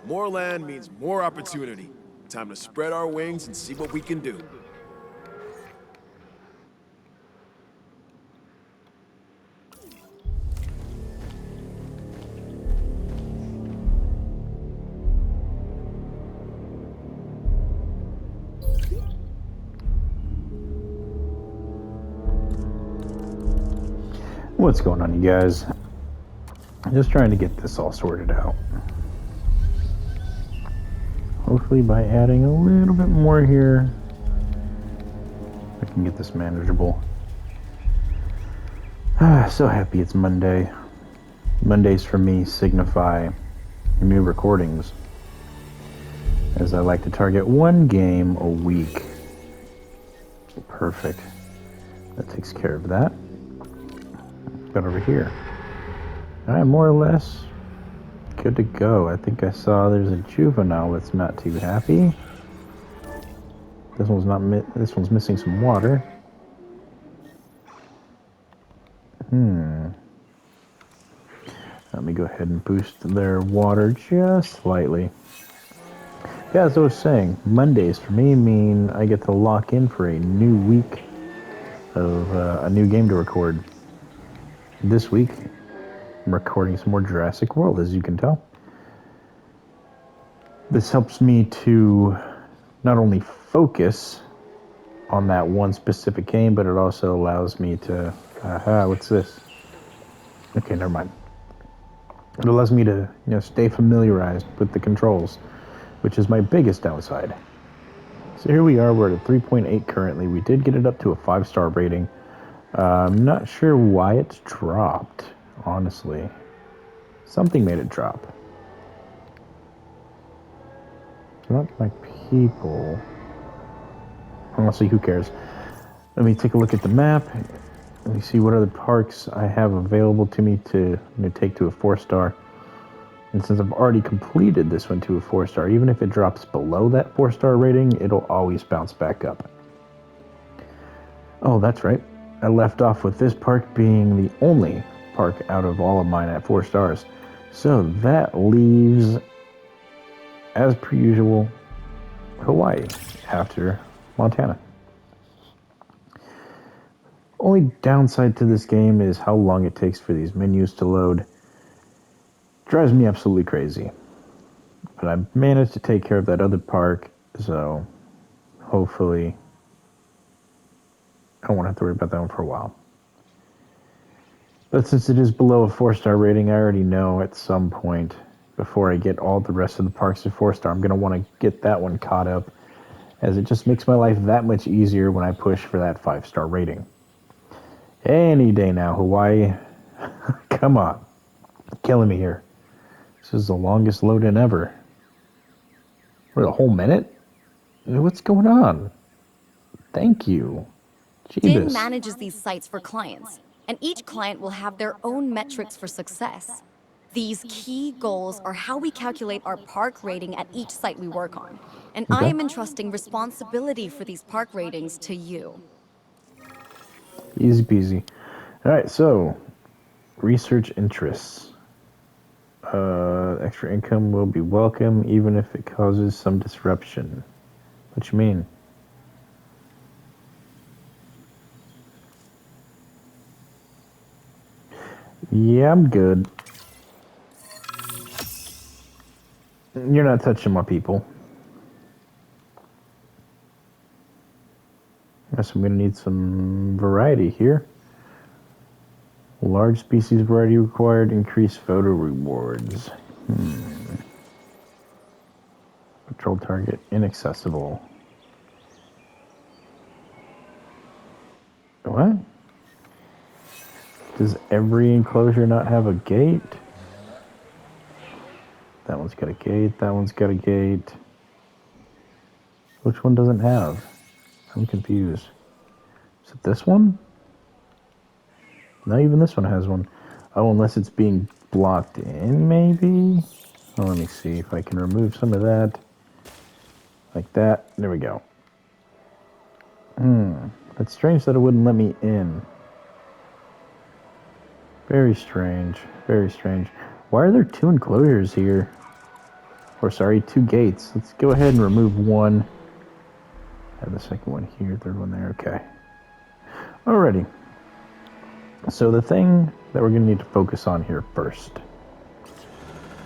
More land means more opportunity. Time to spread our wings and see what we can do. What's going on, you guys? Just trying to get this all sorted out. Hopefully by adding a little bit more here, I can get this manageable. So happy it's Monday. Mondays for me signify new recordings, as I like to target one game a week. Perfect. That takes care of that. Got over here. Alright, more or less good to go. I think I saw there's a juvenile that's not too happy. This one's missing some water. Let me go ahead and boost their water just slightly. Yeah, as I was saying, Mondays for me mean I get to lock in for a new week of a new game to record. This week, I'm recording some more Jurassic World, as you can tell. This helps me to not only focus on that one specific game, but it also allows me to... what's this? Okay, never mind. It allows me to, stay familiarized with the controls, which is my biggest downside. So here we are, we're at a 3.8 currently. We did get it up to a 5-star rating. I'm not sure why it's dropped, honestly. Something made it drop. Not my people. Honestly, who cares? Let me take a look at the map. Let me see what other parks I have available to me to take to a 4-star. And since I've already completed this one to a 4-star, even if it drops below that 4-star rating, it'll always bounce back up. Oh, that's right. I left off with this park being the only park out of all of mine at 4 stars. So that leaves, as per usual, Hawaii after Montana. Only downside to this game is how long it takes for these menus to load. Drives me absolutely crazy. But I managed to take care of that other park, so hopefully I won't have to worry about that one for a while. But since it is below a 4-star rating, I already know at some point before I get all the rest of the parks to 4-star, I'm going to want to get that one caught up, as it just makes my life that much easier when I push for that 5-star rating. Any day now, Hawaii. Come on. Killing me here. This is the longest load-in ever. For a whole minute? What's going on? Thank you. Ding manages these sites for clients, and each client will have their own metrics for success. These key goals are how we calculate our park rating at each site we work on, and I am entrusting responsibility for these park ratings to you. Easy peasy. Alright, so research interests. Extra income will be welcome even if it causes some disruption. What you mean? Yeah, I'm good. You're not touching my people. Guess I'm gonna need some variety here. Large species variety required, increased photo rewards. Patrol target inaccessible. What? Does every enclosure not have a gate? That one's got a gate, that one's got a gate. Which one doesn't have? I'm confused. Is it this one? No, even this one has one. Oh, unless it's being blocked in, maybe? Oh, let me see if I can remove some of that. Like that. There we go. It's strange that it wouldn't let me in. Very strange. Very strange. Why are there 2 enclosures here? Or sorry, 2 gates. Let's go ahead and remove one. Have the second one here, third one there. Okay. Alrighty. So the thing that we're going to need to focus on here first.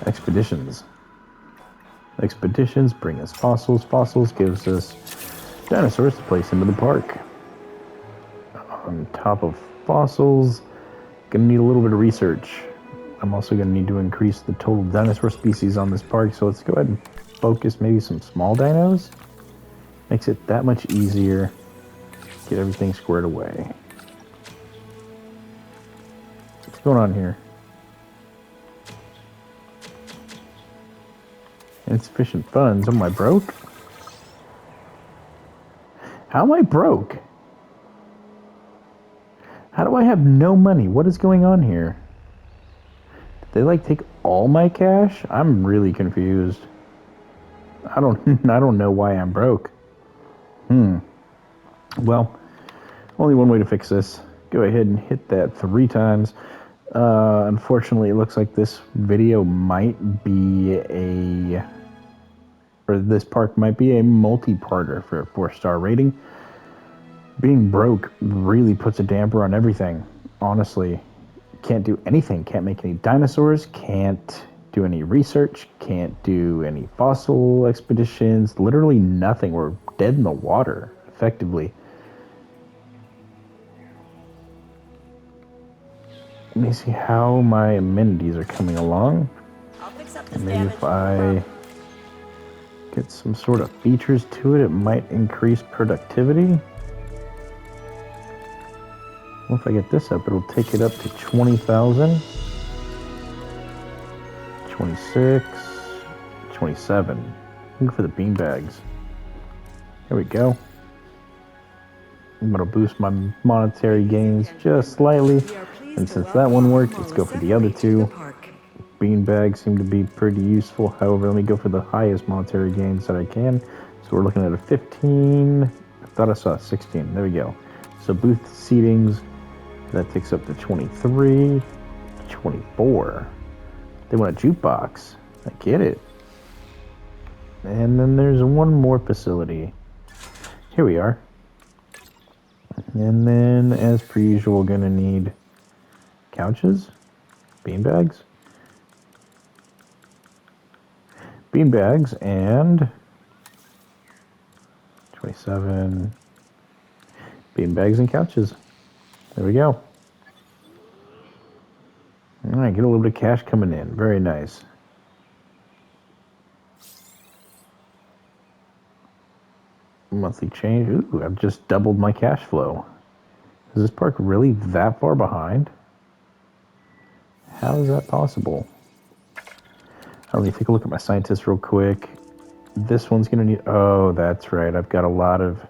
Expeditions. Expeditions bring us fossils. Fossils gives us dinosaurs to place into the park. On top of fossils, going to need a little bit of research. I'm also going to need to increase the total dinosaur species on this park, so let's go ahead and focus maybe some small dinos. Makes it that much easier. Get everything squared away. What's going on here? Insufficient funds. Am I broke? How am I broke? How do I have no money? What is going on here? Did they like take all my cash? I'm really confused. I don't know why I'm broke. Well, only one way to fix this. Go ahead and hit that 3 times. Unfortunately, it looks like this video might be this park might be a multi-parter for a 4-star rating. Being broke really puts a damper on everything, honestly. Can't do anything, can't make any dinosaurs, can't do any research, can't do any fossil expeditions, literally nothing. We're dead in the water, effectively. Let me see how my amenities are coming along. And maybe if I get some sort of features to it, it might increase productivity. Well, if I get this up, it'll take it up to 20,000. 26, 27. Look for the beanbags. Here we go. I'm going to boost my monetary gains just slightly. And since that one worked, let's go for the other 2. Beanbags seem to be pretty useful. However, let me go for the highest monetary gains that I can. So we're looking at a 15. I thought I saw 16. There we go. So booth seatings. That takes up to 23, 24. They want a jukebox. I get it. And then there's one more facility. Here we are. And then, as per usual, gonna need couches, beanbags, and 27 beanbags and couches. There we go. All right, get a little bit of cash coming in. Very nice. Monthly change. Ooh, I've just doubled my cash flow. Is this park really that far behind? How is that possible? Let me take a look at my scientists real quick. This one's going to need... Oh, that's right. I've got a lot of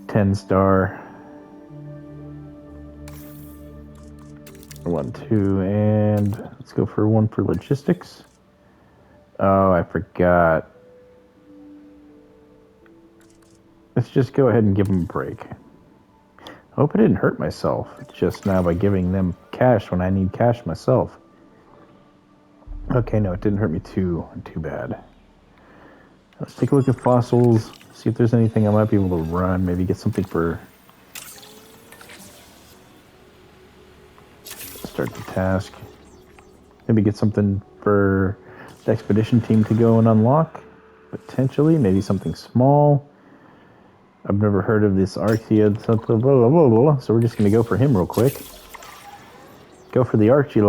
10-star... 1, 2, and let's go for one for logistics. Oh, I forgot. Let's just go ahead and give them a break. I hope I didn't hurt myself just now by giving them cash when I need cash myself. Okay, no, it didn't hurt me too bad. Let's take a look at fossils, see if there's anything I might be able to run, maybe get something for... Start the task. Maybe get something for the expedition team to go and unlock. Potentially, maybe something small. I've never heard of this Archie, so we're just going to go for him real quick. Go for the Archie,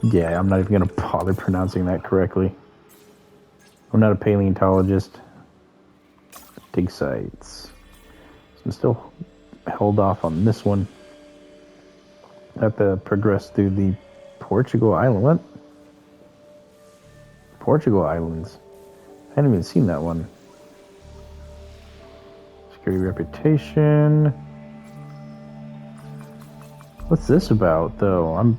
Yeah, I'm not even going to bother pronouncing that correctly. I'm not a paleontologist. Dig sites. So I'm still held off on this one. I have to progress through the Portugal Island. What? Portugal Islands. I hadn't even seen that one. Security reputation. What's this about, though? I'm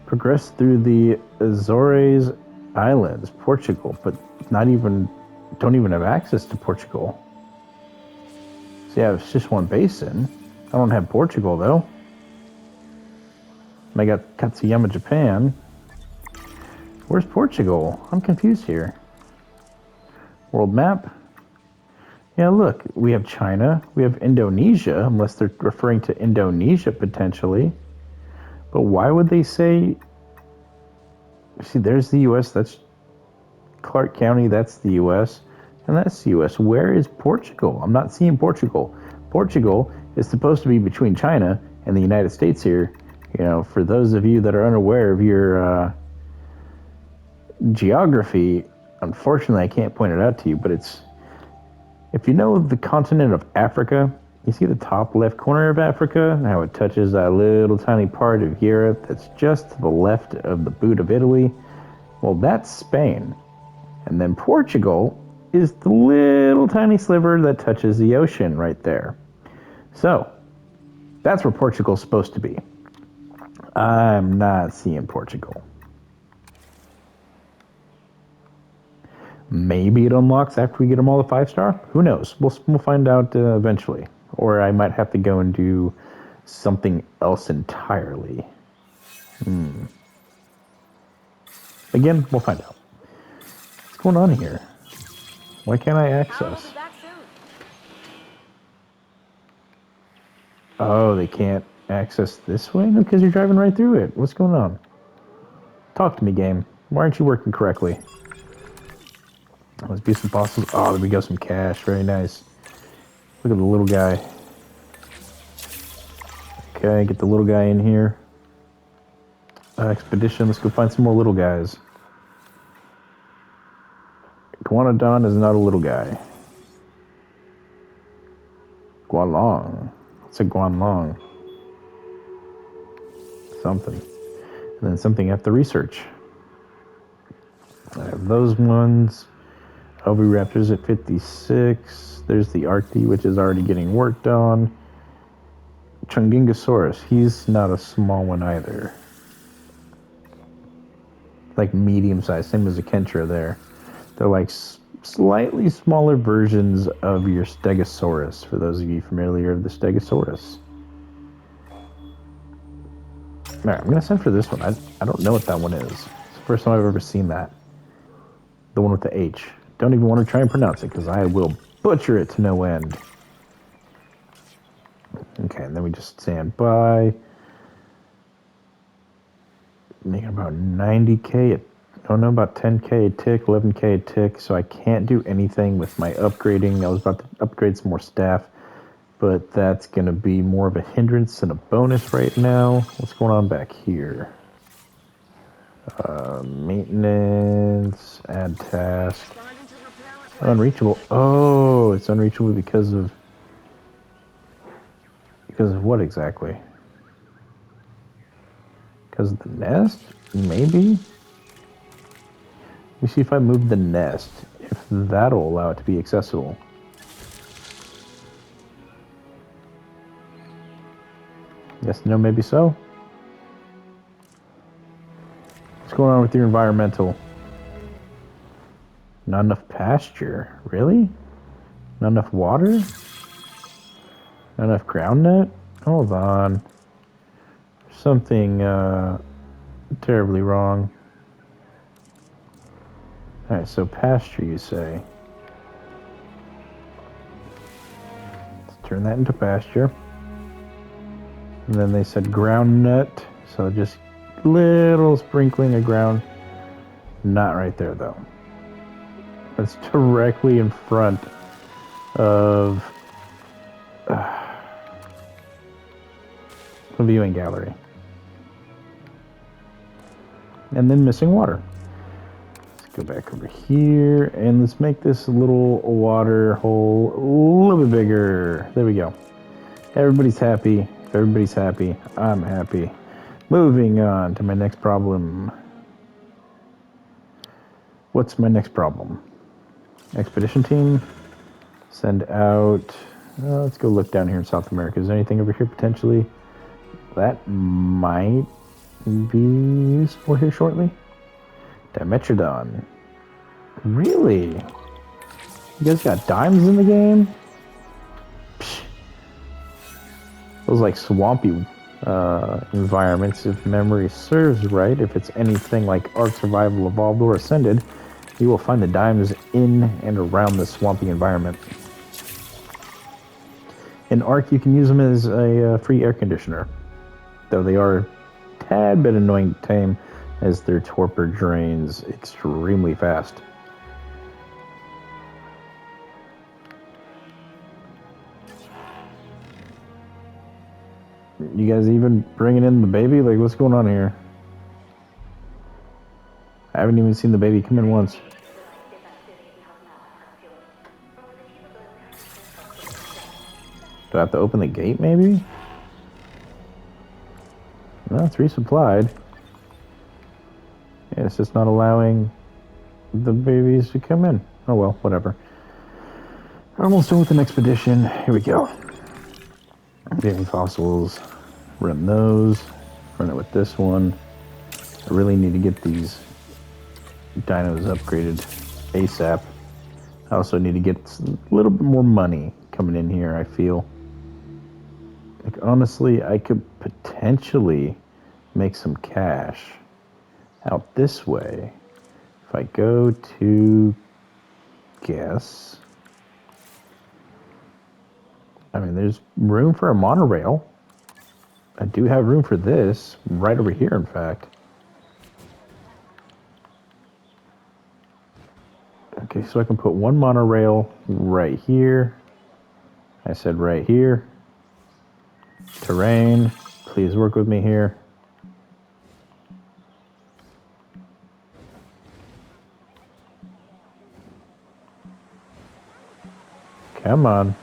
progressed through the Azores Islands, Portugal, but don't even have access to Portugal. So yeah, it's just one basin. I don't have Portugal, though. I got Katsuyama, Japan. Where's Portugal? I'm confused here. World map. Yeah, look, we have China, we have Indonesia, unless they're referring to Indonesia potentially. But why would they say... See, there's the U.S., that's Clark County, that's the U.S., and that's the U.S. Where is Portugal? I'm not seeing Portugal. Portugal is supposed to be between China and the United States here. You know, for those of you that are unaware of your geography, unfortunately I can't point it out to you, but it's... If you know the continent of Africa, you see the top left corner of Africa, and how it touches that little tiny part of Europe that's just to the left of the boot of Italy? Well, that's Spain. And then Portugal is the little tiny sliver that touches the ocean right there. So, that's where Portugal's supposed to be. I'm not seeing Portugal. Maybe it unlocks after we get them all to 5-star. Who knows? We'll find out eventually. Or I might have to go and do something else entirely. Again, we'll find out. What's going on here? Why can't I access? Oh, they can't access this way? No, because you're driving right through it. What's going on? Talk to me, game. Why aren't you working correctly? Let's be some fossils. Oh, there we go, some cash. Very nice. Look at the little guy. Okay, get the little guy in here. Expedition, let's go find some more little guys. Guanodon is not a little guy. Guanlong. It's a Guanlong. Something. And then something I have to research. I have those ones. Oviraptors at 56. There's the Arctic, which is already getting worked on. Chungingosaurus. He's not a small one either. Like medium size, same as a Kentra there. They're like slightly smaller versions of your Stegosaurus, for those of you familiar with the Stegosaurus. Alright, I'm gonna send for this one. I don't know what that one is. It's the first time I've ever seen that. The one with the H. Don't even want to try and pronounce it, because I will butcher it to no end. Okay, and then we just stand by. Making about 90k, about 10k a tick, 11k a tick, so I can't do anything with my upgrading. I was about to upgrade some more staff, but that's going to be more of a hindrance than a bonus right now. What's going on back here? Maintenance, add task. Unreachable. Oh, it's unreachable because of what exactly? Because of the nest? Maybe? Let me see if I move the nest, if that'll allow it to be accessible. Yes, no, maybe so. What's going on with your environmental? Not enough pasture? Really? Not enough water? Not enough ground net? Hold on. Something terribly wrong. Alright, so pasture, you say. Let's turn that into pasture. And then they said ground nut, so just little sprinkling of ground. Not right there, though. That's directly in front of the viewing gallery. And then missing water. Let's go back over here and let's make this little water hole a little bit bigger. There we go. Everybody's happy. If everybody's happy, I'm happy. Moving on to my next problem. What's my next problem? Expedition team. Send out. Let's go look down here in South America. Is there anything over here potentially that might be useful here shortly? Dimetrodon. Really? You guys got dimes in the game? Psh. Those like swampy environments. If memory serves right, if it's anything like Ark Survival Evolved or Ascended, you will find the dimes in and around the swampy environment. In Ark, you can use them as a free air conditioner, though they are a tad bit annoying to tame as their torpor drains extremely fast. You guys even bringing in the baby? Like, what's going on here? I haven't even seen the baby come in once. Do I have to open the gate, maybe? No, it's resupplied. Yeah, it's just not allowing the babies to come in. Oh well, whatever. Almost done with an expedition. Here we go. Baby fossils. Run those. Run it with this one. I really need to get these dinos upgraded ASAP. I also need to get a little bit more money coming in here, I feel. Like, honestly, I could potentially make some cash out this way. If I go to guess, I mean, there's room for a monorail. I do have room for this right over here, in fact. Okay, so I can put one monorail right here. I said right here. Terrain, please work with me here. Come on.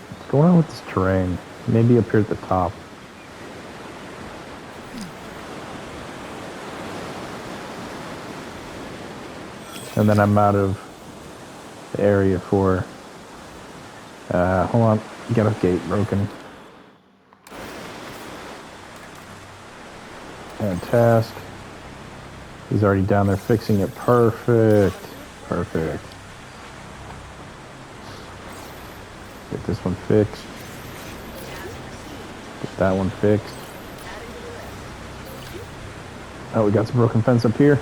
What's going on with this terrain? Maybe up here at the top. And then I'm out of the area for... hold on. Got a gate broken. And task. He's already down there fixing it. Perfect. Perfect. Get this one fixed. Get that one fixed. Oh, we got some broken fence up here.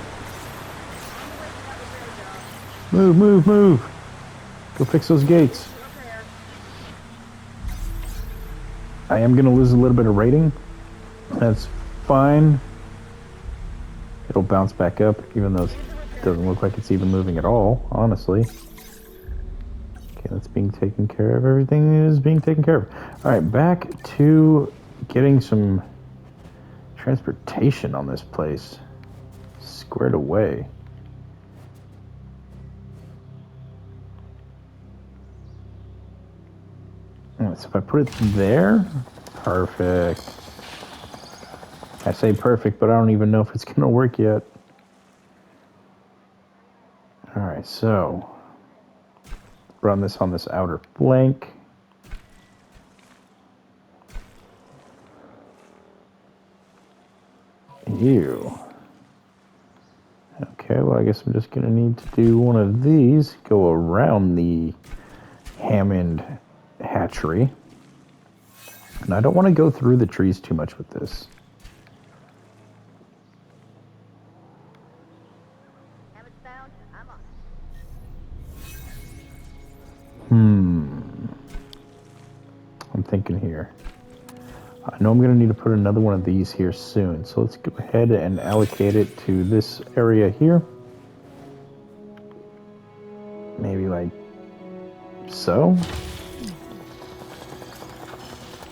Move, move, move. Go fix those gates. I am going to lose a little bit of rating. That's fine. It'll bounce back up, even though it doesn't look like it's even moving at all, honestly. Okay, that's being taken care of. Everything is being taken care of. All right, back to getting some transportation on this place squared away. So if I put it there, perfect. I say perfect, but I don't even know if it's going to work yet. All right, so run this on this outer flank. Ew. Okay, well, I guess I'm just going to need to do one of these, go around the Hammond hatchery. And I don't want to go through the trees too much with this. I'm thinking here. I know I'm going to need to put another one of these here soon. So let's go ahead and allocate it to this area here. Maybe like so.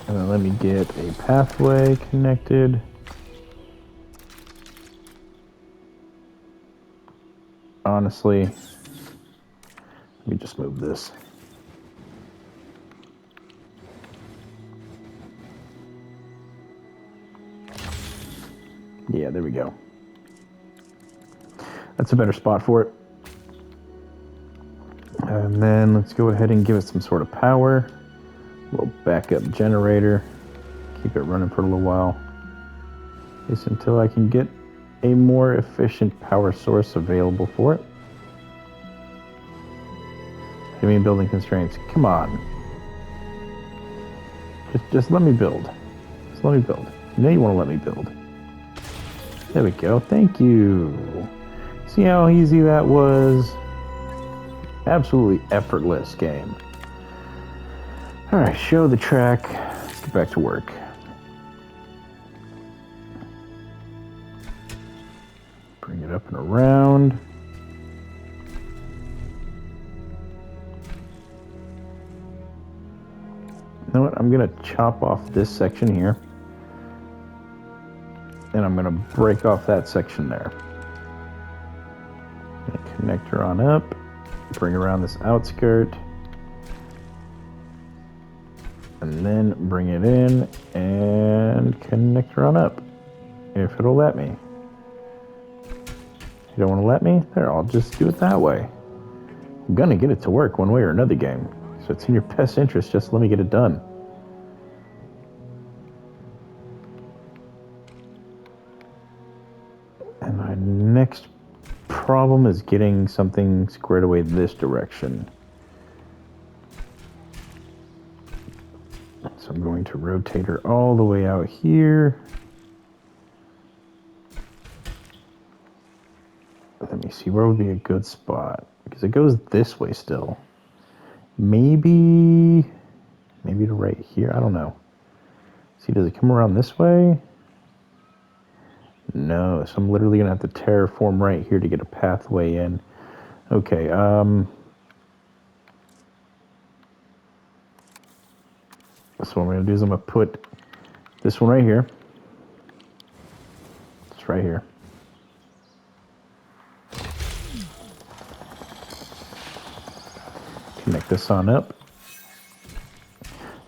And then let me get a pathway connected. Honestly, let me just move this. Yeah, there we go. That's a better spot for it. And then let's go ahead and give it some sort of power. A little backup generator. Keep it running for a little while. Just until I can get a more efficient power source available for it. Give me building constraints. Come on. Just let me build. Just let me build. You know you want to let me build. There we go. Thank you. See how easy that was? Absolutely effortless game. Alright, show the track. Let's get back to work. Bring it up and around. You know what? I'm going to chop off this section here. And I'm going to break off that section there. Connect her on up. Bring around this outskirt. And then bring it in and connect her on up. If it'll let me. If you don't want to let me, there, I'll just do it that way. I'm going to get it to work one way or another game. So it's in your best interest, just let me get it done. And my next problem is getting something squared away this direction. So I'm going to rotate her all the way out here. Let me see, where would be a good spot? Because it goes this way still. Maybe to right here. I don't know. See, does it come around this way? No, so I'm literally gonna have to terraform right here to get a pathway in. Okay, so what I'm gonna do is I'm gonna put this one right here. It's right here. Connect this on up.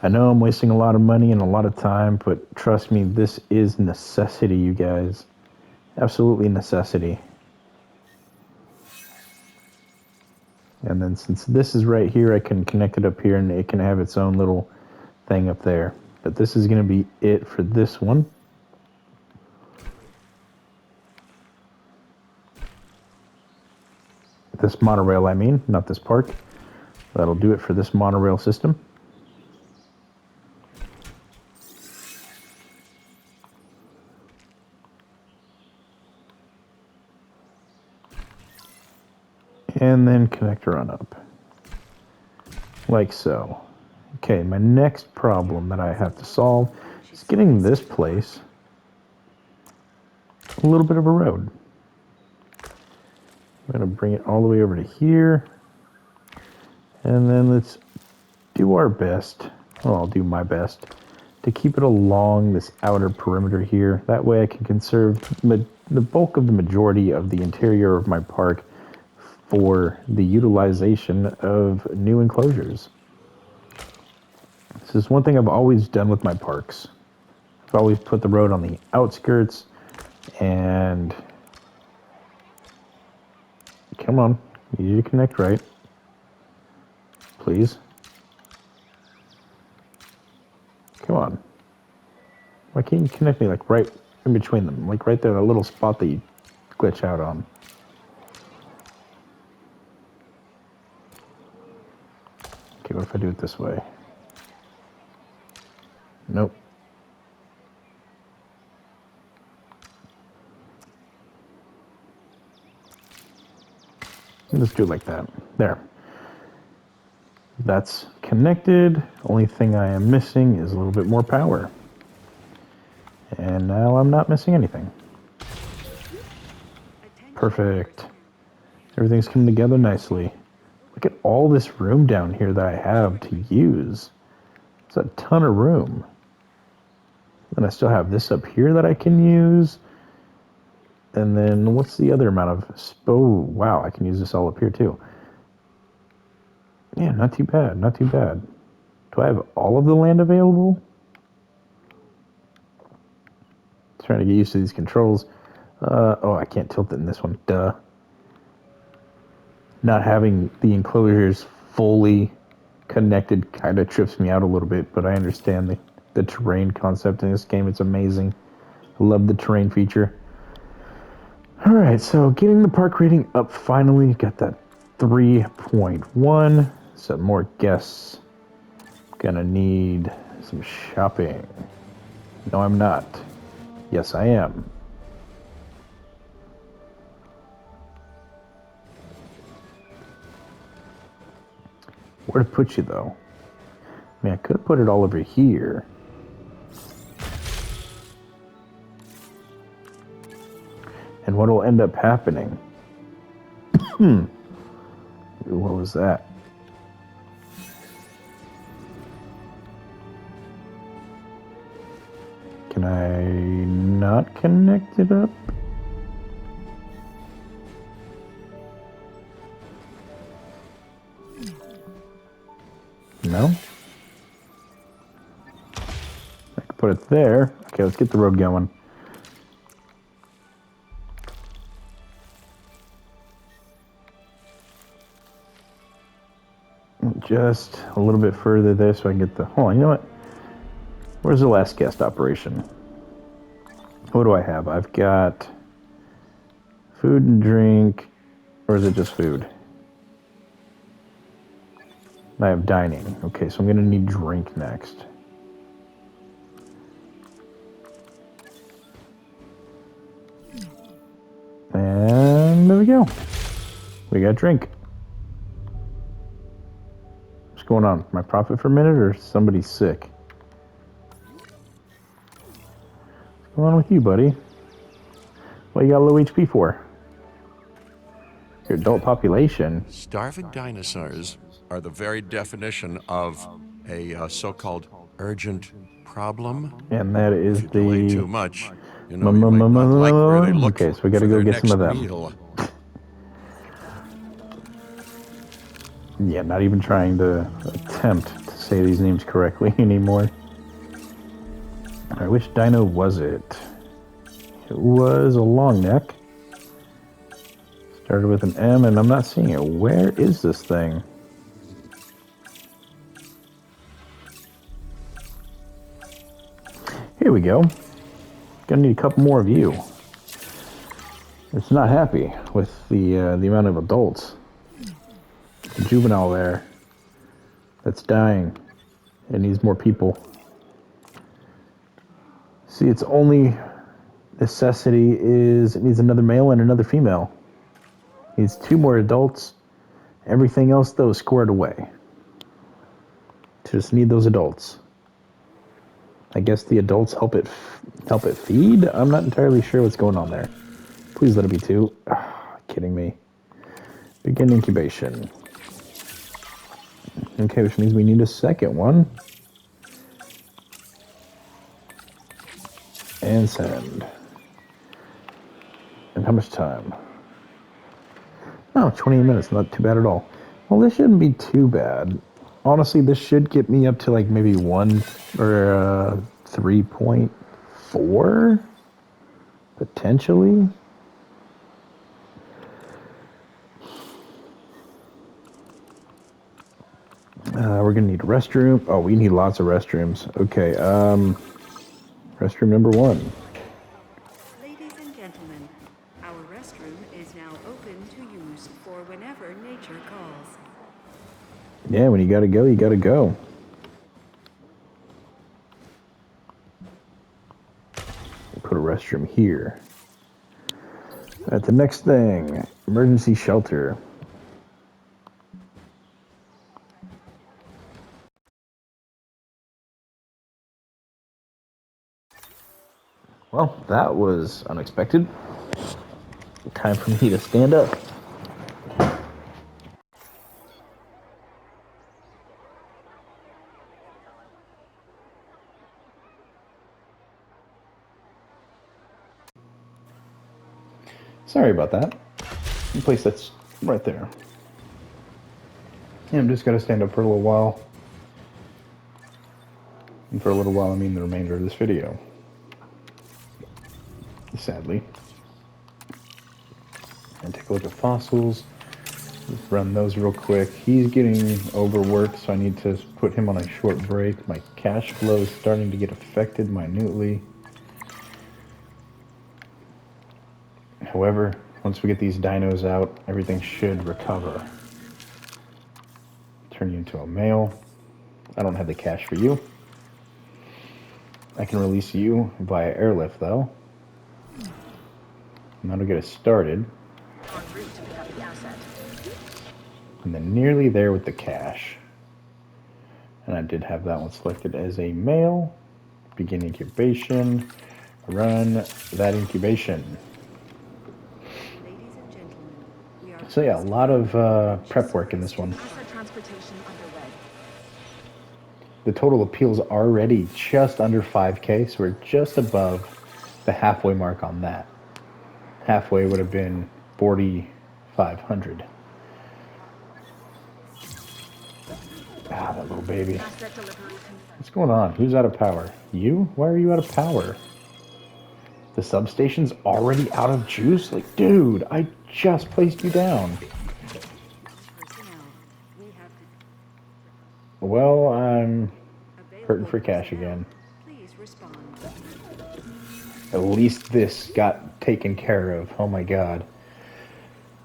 I know I'm wasting a lot of money and a lot of time, but trust me, this is necessity, you guys. Absolutely necessity. And then since this is right here, I can connect it up here and it can have its own little thing up there. But this is going to be it for this one. This monorail, I mean, not this park. That'll do it for this monorail system. And then connect her on up. Like so. Okay, my next problem that I have to solve is getting this place a little bit of a road. I'm going to bring it all the way over to here. And then let's do our best, well, I'll do my best, to keep it along this outer perimeter here. That way I can conserve the bulk of the majority of the interior of my park for the utilization of new enclosures. This is one thing I've always done with my parks. I've always put the road on the outskirts and... Come on, you need to connect right. Please. Come on. Why can't you connect me like right in between them? Like right there, that little spot that you glitch out on. Okay, what if I do it this way? Nope. Let's do it like that. There. That's connected. Only thing I am missing is a little bit more power. And now I'm not missing anything. Perfect. Everything's coming together nicely. Look at all this room down here that I have to use. It's a ton of room. And I still have this up here that I can use. And then what's the other amount of... Oh, wow, I can use this all up here too. Yeah, not too bad, not too bad. Do I have all of the land available? Trying to get used to these controls. Oh, I can't tilt it in this one. Duh. Not having the enclosures fully connected kind of trips me out a little bit, but I understand the terrain concept in this game. It's amazing. I love the terrain feature. Alright, so getting the park rating up finally. Got that 3.1. Some more guests. Gonna need some shopping. No, I'm not. Yes, I am. Where to put you, though? I mean, I could put it all over here. And what will end up happening? What was that? Can I not connect it up? No? I can put it there. Okay, let's get the road going. Just a little bit further there so I can get the... Hold on, you know what? Where's the last guest operation? What do I have? I've got food and drink, or is it just food? I have dining. Okay, so I'm going to need drink next. And there we go. We got drink. What's going on? My profit for a minute, or somebody's sick? What's going on with you, buddy? What you got low HP for? Your adult population. Starving dinosaurs are the very definition of a so-called urgent problem. And that is If you delay the... too much, you know, you might not like where they look Okay, so we gotta for go their get some of next them. meal. Yeah, not even trying to attempt to say these names correctly anymore. Alright, which dino was it? It was a long neck. Started with an M, and I'm not seeing it. Where is this thing? Here we go. Gonna need a couple more of you. It's not happy with the amount of adults. The juvenile there that's dying. It needs more people. See, its only necessity is it needs another male and another female. It needs 2 more adults. Everything else, though, is squared away. Just need those adults. I guess the adults help it feed? I'm not entirely sure what's going on there. Please let it be 2. Kidding me. Begin incubation. Okay, which means we need a second one. And send. And how much time? Oh, 20 minutes, not too bad at all. Well, this shouldn't be too bad. Honestly, this should get me up to like maybe 1 or 3.4, potentially. We're gonna need a restroom. Oh, we need lots of restrooms. Okay, restroom number 1. Ladies and gentlemen, our restroom is now open to use for whenever nature calls. Yeah, when you gotta go, you gotta go. Put a restroom here. Alright, the next thing, emergency shelter. Well, that was unexpected. Time for me to stand up. Sorry about that. The place that's right there. Yeah, I'm just gonna stand up for a little while. And for a little while, I mean the remainder of this video. Sadly. And take a look at fossils. Just run those real quick. He's getting overworked, so I need to put him on a short break. My cash flow is starting to get affected minutely. However, once we get these dinos out, everything should recover. Turn you into a male. I don't have the cash for you. I can release you via airlift, though. And that'll get us started. And then nearly there with the cash. And I did have that one selected as a male. Begin incubation. Run that incubation. Ladies and gentlemen, we are So yeah, a lot of prep work in this one. The total appeal is already just under 5K, so we're just above the halfway mark on that. Halfway would have been 4,500. Ah, that little baby. What's going on? Who's out of power? You? Why are you out of power? The substation's already out of juice? Like, dude, I just placed you down. personnel. We have Well, I'm hurting available for cash personnel. again. Please respond. At least this got taken care of. Oh my god.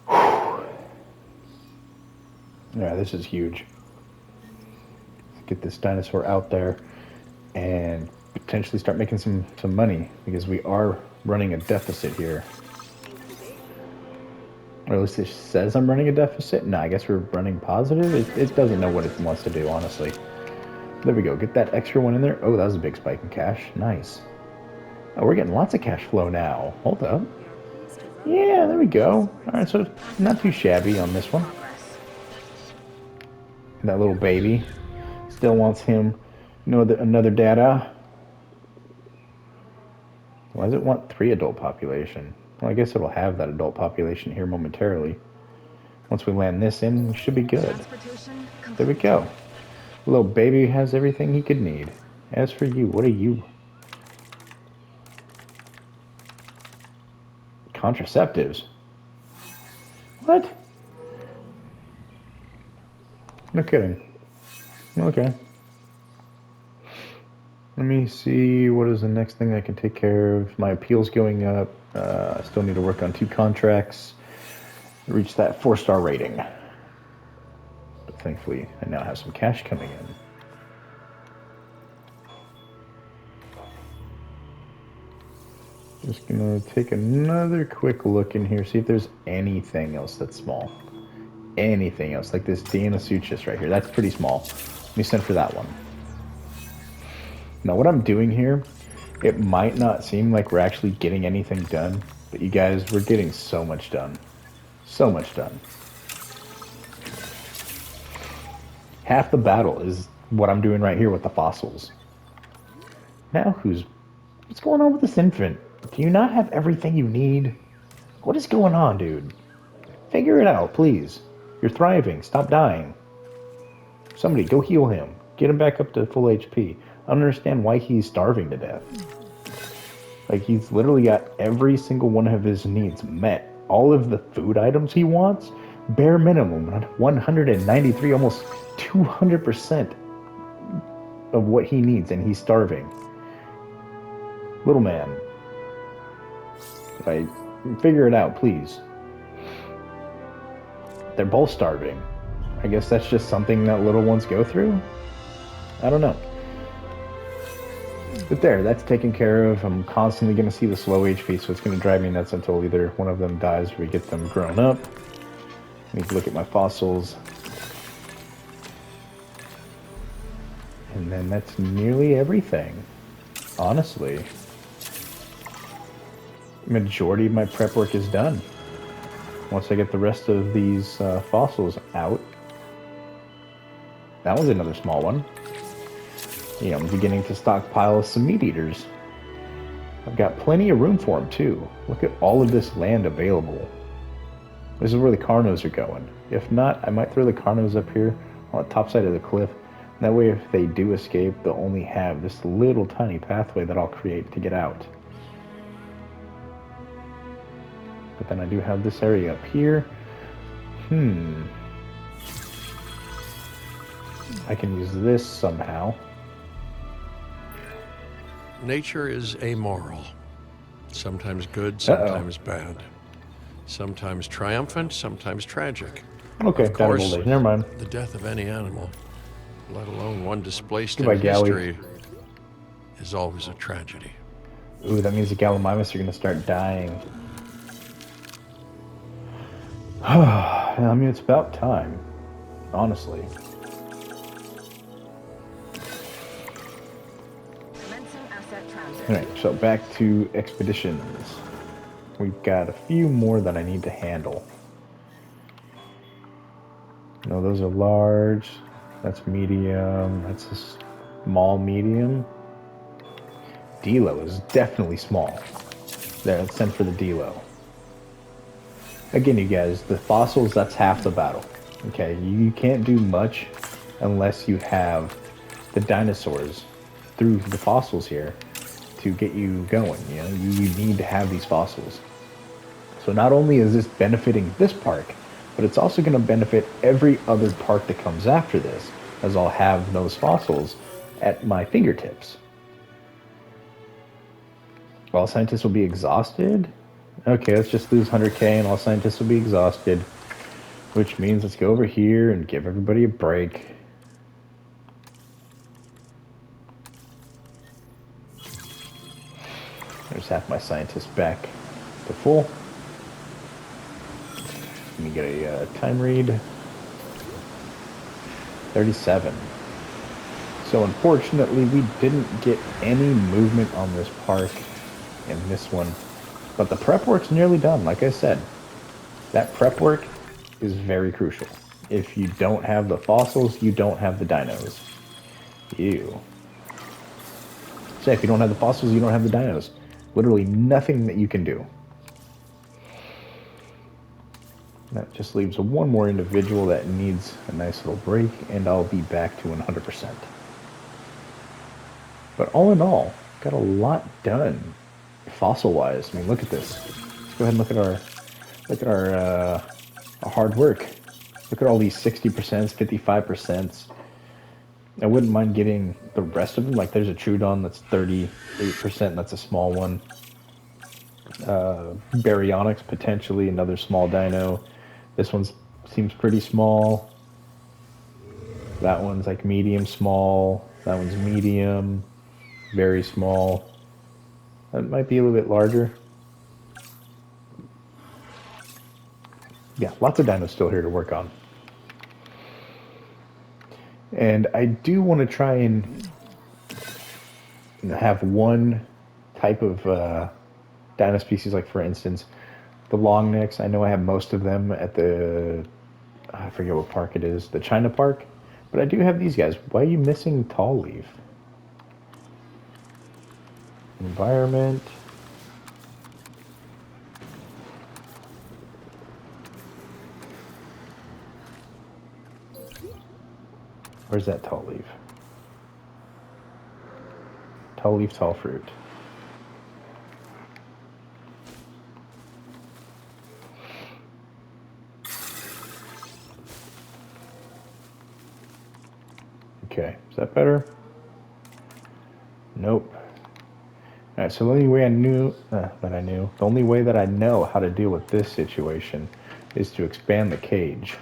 Yeah, this is huge. Let's get this dinosaur out there and potentially start making some money, because we are running a deficit here. Or at least it says I'm running a deficit. No, I guess we're running positive. It doesn't know what it wants to do, honestly. There we go. Get that extra one in there. Oh, that was a big spike in cash. Nice. Oh, we're getting lots of cash flow now. Hold up. Yeah, there we go. Alright, so not too shabby on this one. That little baby still wants him, another data. Why does it want 3 adult population? Well, I guess it'll have that adult population here momentarily. Once we land this in, we should be good. There we go. The little baby has everything he could need. As for you, what are you? Contraceptives? What? No kidding. Okay. Let me see, what is the next thing I can take care of? My appeal's going up. I still need to work on 2 contracts. Reach that 4-star rating. But thankfully, I now have some cash coming in. Just gonna take another quick look in here, see if there's anything else that's small. Anything else, like this Deinosuchus right here. That's pretty small. Let me send for that one. Now what I'm doing here, it might not seem like we're actually getting anything done, but you guys, we're getting so much done. So much done. Half the battle is what I'm doing right here with the fossils. Now what's going on with this infant? Do you not have everything you need? What is going on, dude? Figure it out, please. You're thriving. Stop dying. Somebody, go heal him. Get him back up to full HP. I don't understand why he's starving to death. Like, he's literally got every single one of his needs met. All of the food items he wants, bare minimum, 193, almost 200% of what he needs, and he's starving. Little man. Figure it out, please. They're both starving. I guess that's just something that little ones go through? I don't know. But there, that's taken care of. I'm constantly going to see the slow HP, so it's going to drive me nuts until either one of them dies or we get them grown up. I need to look at my fossils. And then that's nearly everything. Honestly. Majority of my prep work is done. Once I get the rest of these fossils out. That was another small one. Yeah, I'm beginning to stockpile some meat eaters. I've got plenty of room for them too. Look at all of this land available. This is where the Carnos are going. If not, I might throw the Carnos up here on the top side of the cliff. That way if they do escape, they'll only have this little tiny pathway that I'll create to get out. But then I do have this area up here. I can use this somehow. Nature is amoral. Sometimes good, sometimes bad. Sometimes triumphant, sometimes tragic. Okay, Of course, never mind. the death of any animal, let alone one displaced Goodbye, in Gowie. history, is always a tragedy. Ooh, that means the Gallimimus are going to start dying. I mean, it's about time, honestly. Alright, so back to expeditions. We've got a few more that I need to handle. No, those are large. That's medium. That's a small medium. Delo is definitely small. There, let's send for the Delo. Again, you guys, the fossils, that's half the battle. Okay, you can't do much unless you have the dinosaurs through the fossils here to get you going. You know, you need to have these fossils. So not only is this benefiting this park, but it's also going to benefit every other park that comes after this, as I'll have those fossils at my fingertips. All scientists will be exhausted? Okay, let's just lose 100k and all scientists will be exhausted. Which means let's go over here and give everybody a break. There's half my scientists back to full. Let me get a time read. 37. So unfortunately, we didn't get any movement on this park in this one. But the prep work's nearly done, like I said. That prep work is very crucial. If you don't have the fossils, you don't have the dinos. Ew. So if you don't have the fossils, you don't have the dinos. Literally nothing that you can do. That just leaves one more individual that needs a nice little break, and I'll be back to 100%. But all in all, got a lot done. Fossil-wise, I mean, look at this. Let's go ahead and look at our hard work. Look at all these 60%, 55%. I wouldn't mind getting the rest of them. Like, there's a Trudon that's 38%. That's a small one. Baryonyx, potentially another small dino. This one seems pretty small. That one's like medium small. That one's medium, very small. That might be a little bit larger. Yeah, lots of dinos still here to work on. And I do want to try and have one type of dino species, like for instance, the long necks. I know I have most of them at the, I forget what park it is, the China park. But I do have these guys. Why are you missing tall leaf? Environment. Where's that tall leaf? Tall leaf, tall fruit. Okay, is that better? Nope. Alright, so the only way the only way that I know how to deal with this situation is to expand the cage.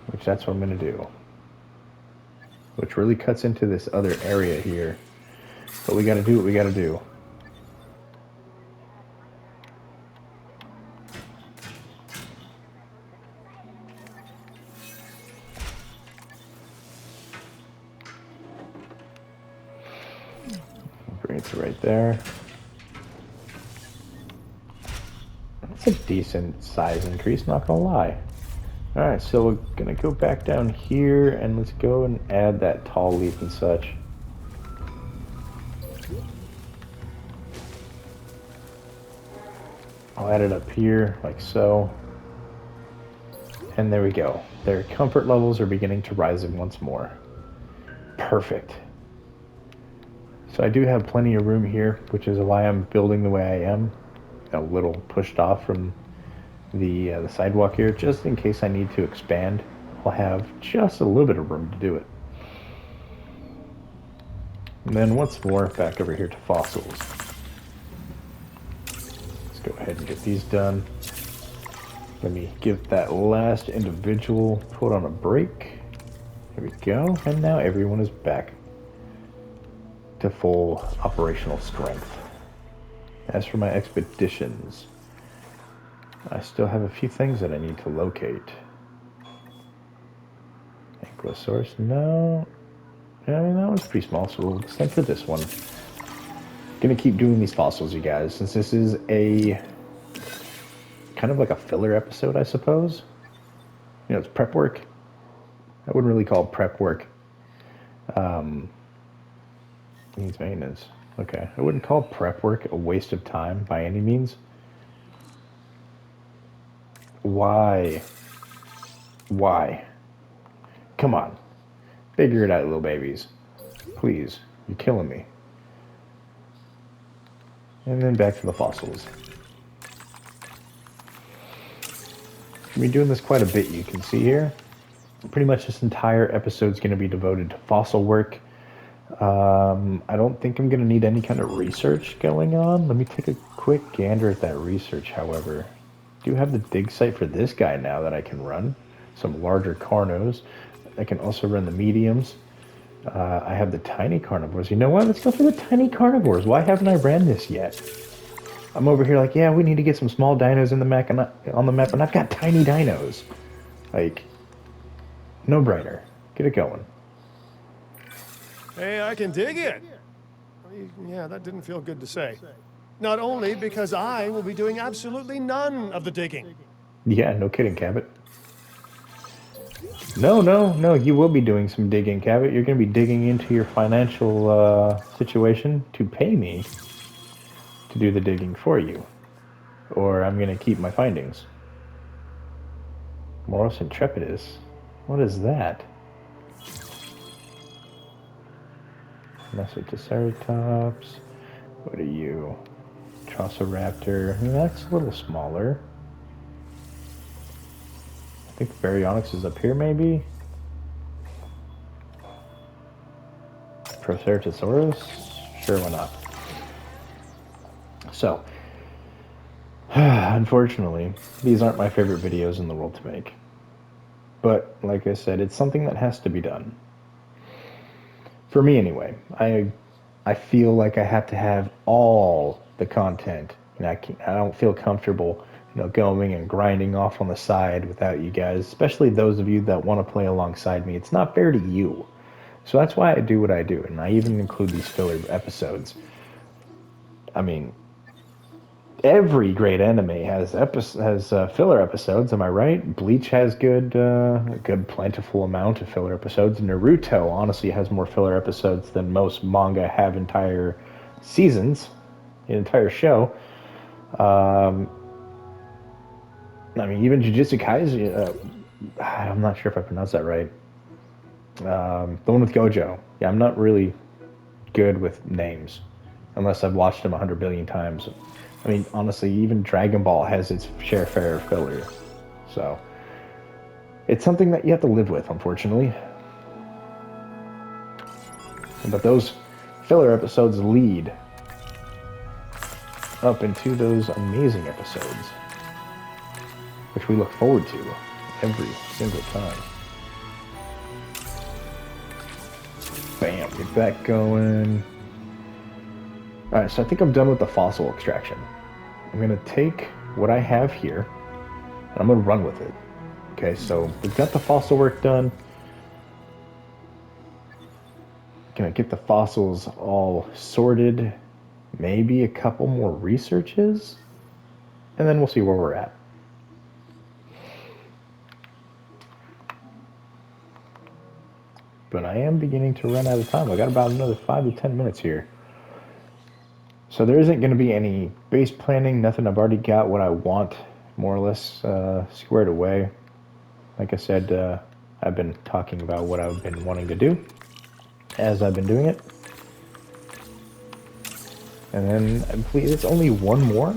Which that's what I'm going to do. Which really cuts into this other area here. But we got to do what we got to do. Bring it to right there. That's a decent size increase, not going to lie. Alright, so we're going to go back down here and let's go and add that tall leaf and such. I'll add it up here, like so. And there we go. Their comfort levels are beginning to rise once more. Perfect. So I do have plenty of room here, which is why I'm building the way I am. A little pushed off from the sidewalk here, just in case I need to expand. I'll have just a little bit of room to do it. And then once more, back over here to fossils. Let's go ahead and get these done. Let me give that last individual put on a break. Here we go, and now everyone is back. to full operational strength. As for my expeditions, I still have a few things that I need to locate. Ankylosaurus, no. I mean, that one's pretty small, so we'll send for this one. Gonna keep doing these fossils, you guys, since this is a kind of like a filler episode, I suppose. You know, it's prep work. I wouldn't really call it prep work. Needs maintenance. Okay, I wouldn't call prep work a waste of time by any means. Why? Why? Come on. Figure it out, little babies. Please. You're killing me. And then back to the fossils. We're doing this quite a bit, you can see here. Pretty much this entire episode is going to be devoted to fossil work. I don't think I'm going to need any kind of research going on. Let me take a quick gander at that research, however. I do have the dig site for this guy now that I can run. Some larger carnos. I can also run the mediums. I have the tiny carnivores. You know what? Let's go for the tiny carnivores. Why haven't I ran this yet? I'm over here like, yeah, we need to get some small dinos in the map, on the map, and I've got tiny dinos. Like, no brainer. Get it going. Hey, I can dig it. Yeah, that didn't feel good to say. Not only because I will be doing absolutely none of the digging. Yeah, no kidding, Cabot. No, you will be doing some digging, Cabot. You're going to be digging into your financial situation to pay me to do the digging for you. Or I'm going to keep my findings. Moros Intrepidus. What is that? Mesotriceratops. What are you? Troceraptor. That's a little smaller. I think Baryonyx is up here, maybe? Proceratosaurus? Sure, why not? So, unfortunately, these aren't my favorite videos in the world to make. But, like I said, it's something that has to be done. For me, anyway. I feel like I have to have all the content. And I don't feel comfortable, going and grinding off on the side without you guys, especially those of you that want to play alongside me. It's not fair to you. So that's why I do what I do, and I even include these filler episodes. I mean, every great anime has filler episodes, am I right? Bleach has a good plentiful amount of filler episodes. Naruto honestly has more filler episodes than most manga have entire seasons, an entire show. I mean, even Jujutsu Kaisen, I'm not sure if I pronounced that right. The one with Gojo. Yeah, I'm not really good with names, unless I've watched them 100 billion times. I mean, honestly, even Dragon Ball has its share fair of filler. So, it's something that you have to live with, unfortunately. But those filler episodes lead up into those amazing episodes, which we look forward to every single time. Bam, get that going. Alright, so I think I'm done with the fossil extraction. I'm going to take what I have here, and I'm going to run with it. Okay, so we've got the fossil work done. Going to get the fossils all sorted. Maybe a couple more researches, and then we'll see where we're at. But I am beginning to run out of time. I got about another 5 to 10 minutes here. So there isn't going to be any base planning, nothing. I've already got what I want, more or less, squared away. Like I said, I've been talking about what I've been wanting to do as I've been doing it. And then I believe it's only one more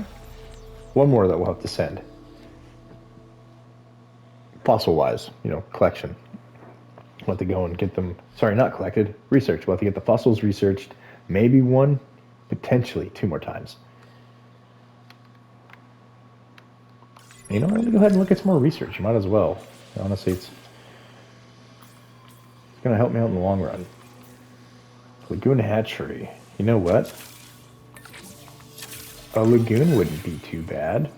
that we'll have to send. Fossil-wise, collection. We'll have to go and get them, sorry, not collected, research. We'll have to get the fossils researched, maybe one, potentially 2 more times. Let me go ahead and look at some more research. You might as well. Honestly, it's going to help me out in the long run. Lagoon hatchery. You know what? A lagoon wouldn't be too bad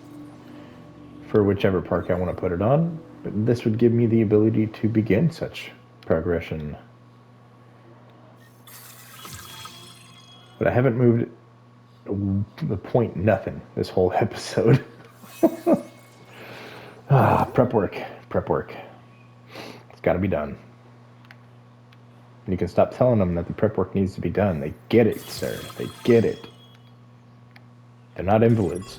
for whichever park I want to put it on, but this would give me the ability to begin such progression. But I haven't moved the point nothing this whole episode. Prep work. Prep work. It's got to be done. And you can stop telling them that the prep work needs to be done. They get it, sir. They get it. They're not invalids.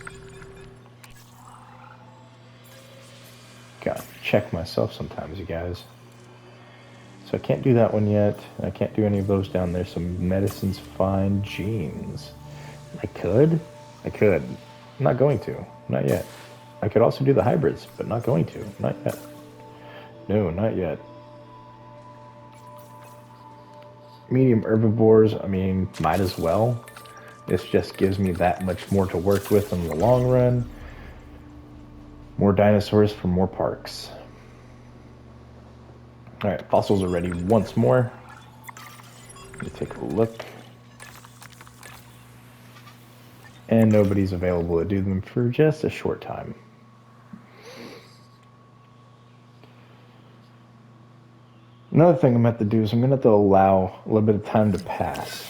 Gotta check myself sometimes, you guys. So I can't do that one yet. I can't do any of those down there. Some medicines, fine, genes. I could. I'm not going to. Not yet. I could also do the hybrids, but not going to. Not yet. No, not yet. Medium herbivores, I mean, might as well. This just gives me that much more to work with in the long run. More dinosaurs for more parks. Alright, fossils are ready once more. Let me take a look. And nobody's available to do them for just a short time. Another thing I'm going to have to do is I'm going to have to allow a little bit of time to pass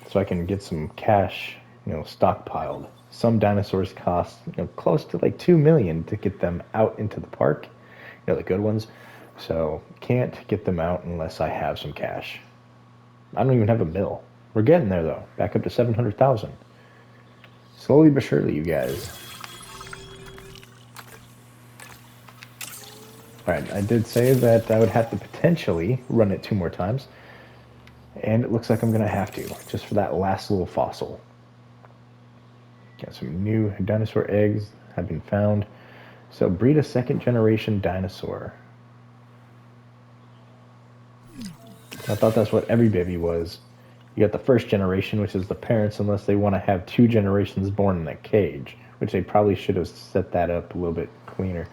so I can get some cash, stockpiled. Some dinosaurs cost, close to like 2 million to get them out into the park, the good ones. So can't get them out unless I have some cash. I don't even have a mill. We're getting there though, back up to 700,000. Slowly but surely, you guys. Alright, I did say that I would have to potentially run it 2 more times. And it looks like I'm going to have to, just for that last little fossil. Got some new dinosaur eggs have been found. So breed a 2nd generation dinosaur. I thought that's what every baby was. You got the 1st generation, which is the parents, unless they want to have 2 generations born in a cage, which they probably should have set that up a little bit cleaner.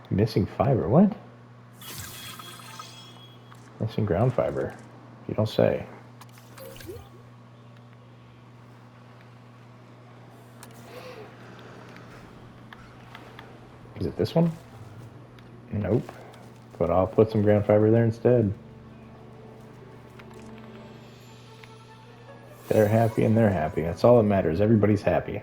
Missing fiber, what? Missing ground fiber. You don't say. Is it this one? Nope. But I'll put some ground fiber there instead. They're happy and they're happy. That's all that matters. Everybody's happy.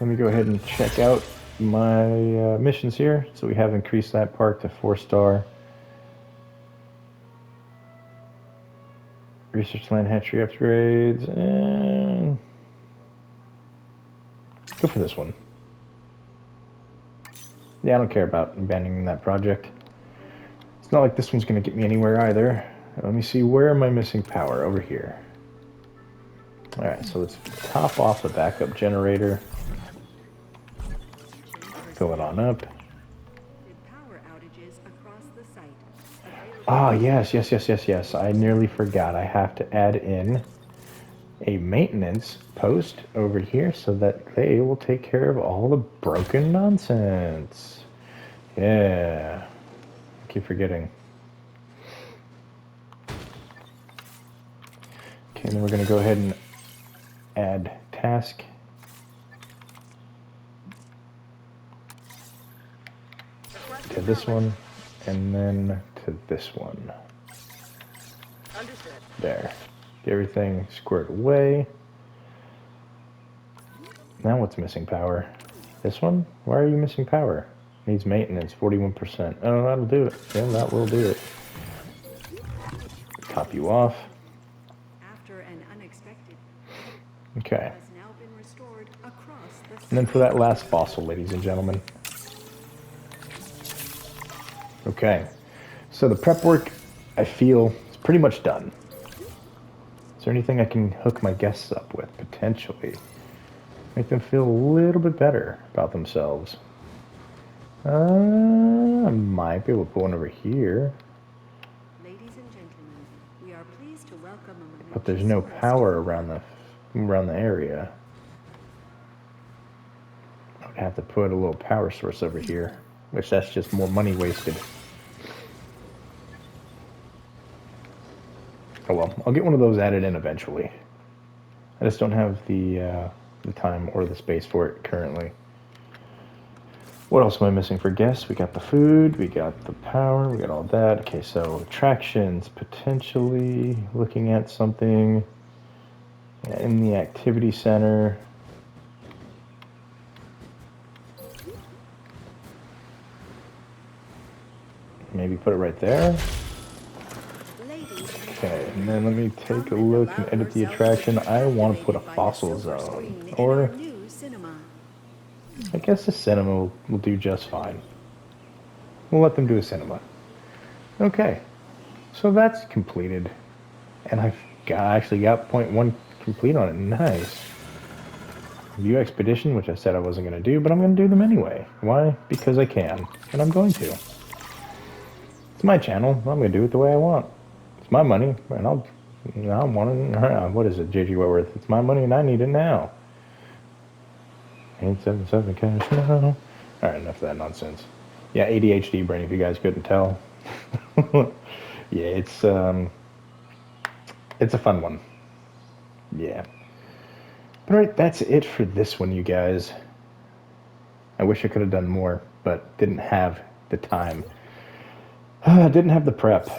Let me go ahead and check out my missions here. So we have increased that park to 4-star. Research land hatchery upgrades. And go for this one. Yeah, I don't care about abandoning that project. It's not like this one's going to get me anywhere either. Let me see, where am I missing power? Over here. Alright, so let's top off the backup generator. Fill it on up. Ah, yes. I nearly forgot. I have to add in a maintenance post over here so that they will take care of all the broken nonsense. Yeah. I keep forgetting. Okay, then we're going to go ahead and add task. To this one, and then to this one. There. Get everything squared away. Now what's missing power? This one? Why are you missing power? Needs maintenance, 41%. Oh, that'll do it. Yeah, that will do it. Top you off. After an unexpected Okay. has now been restored across the And then for that last fossil, ladies and gentlemen. Okay. So the prep work, I feel, is pretty much done. Is there anything I can hook my guests up with, potentially? Make them feel a little bit better about themselves. I might be able to put one over here. Ladies and gentlemen, we are pleased to welcome a But there's no power around the area. I would have to put a little power source over here, which that's just more money wasted. Oh well, I'll get one of those added in eventually. I just don't have the time or the space for it currently. What else am I missing for guests? We got the food, we got the power, we got all that. Okay, so attractions, potentially looking at something in the activity center. Maybe put it right there. Okay, and then let me take a look and edit the attraction. I want to put a fossil zone, or I guess the cinema will do just fine. We'll let them do a cinema. Okay, so that's completed, and actually got point 1 complete on it. Nice. View expedition, which I said I wasn't going to do, but I'm going to do them anyway. Why? Because I can, and I'm going to. It's my channel. I'm going to do it the way I want. It's my money, and I want it. What is it, JG Wentworth? It's my money, and I need it now. 877 cash now. All right, enough of that nonsense. Yeah, ADHD brain, if you guys couldn't tell. Yeah, it's a fun one. Yeah. All right, that's it for this one, you guys. I wish I could have done more, but didn't have the time. Didn't have the prep.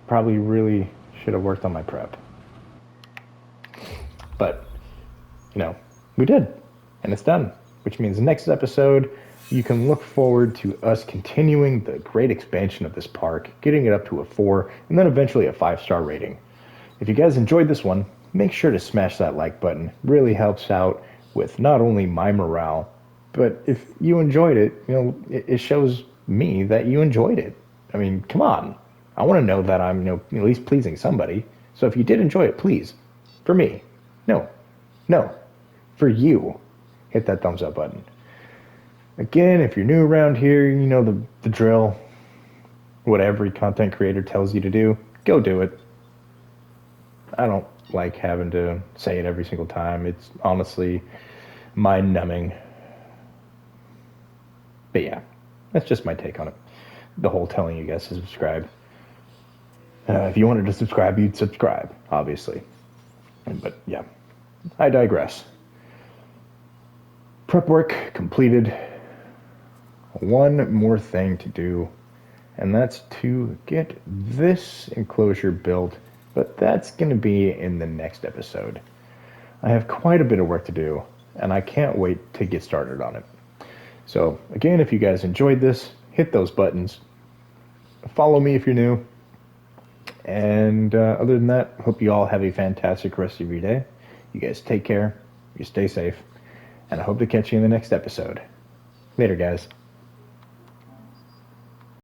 Probably really should have worked on my prep. But, you know, we did. And it's done. Which means next episode, you can look forward to us continuing the great expansion of this park, getting it up to a 4, and then eventually a 5-star rating. If you guys enjoyed this one, make sure to smash that like button. It really helps out with not only my morale, but if you enjoyed it, you know, it shows me that you enjoyed it. I mean, come on. I want to know that I'm, you know, at least pleasing somebody. So if you did enjoy it, please, for me, no, for you, hit that thumbs up button. Again, if you're new around here, you know the drill. What every content creator tells you to do, go do it. I don't like having to say it every single time. It's honestly mind-numbing. But yeah, that's just my take on it. The whole telling you guys to subscribe. If you wanted to subscribe, you'd subscribe, obviously. But yeah, I digress. Prep work completed. One more thing to do, and that's to get this enclosure built, but that's going to be in the next episode. I have quite a bit of work to do, and I can't wait to get started on it. So again, if you guys enjoyed this, hit those buttons. Follow me if you're new. And other than that, hope you all have a fantastic rest of your day. You guys take care, you stay safe, and I hope to catch you in the next episode. Later, guys.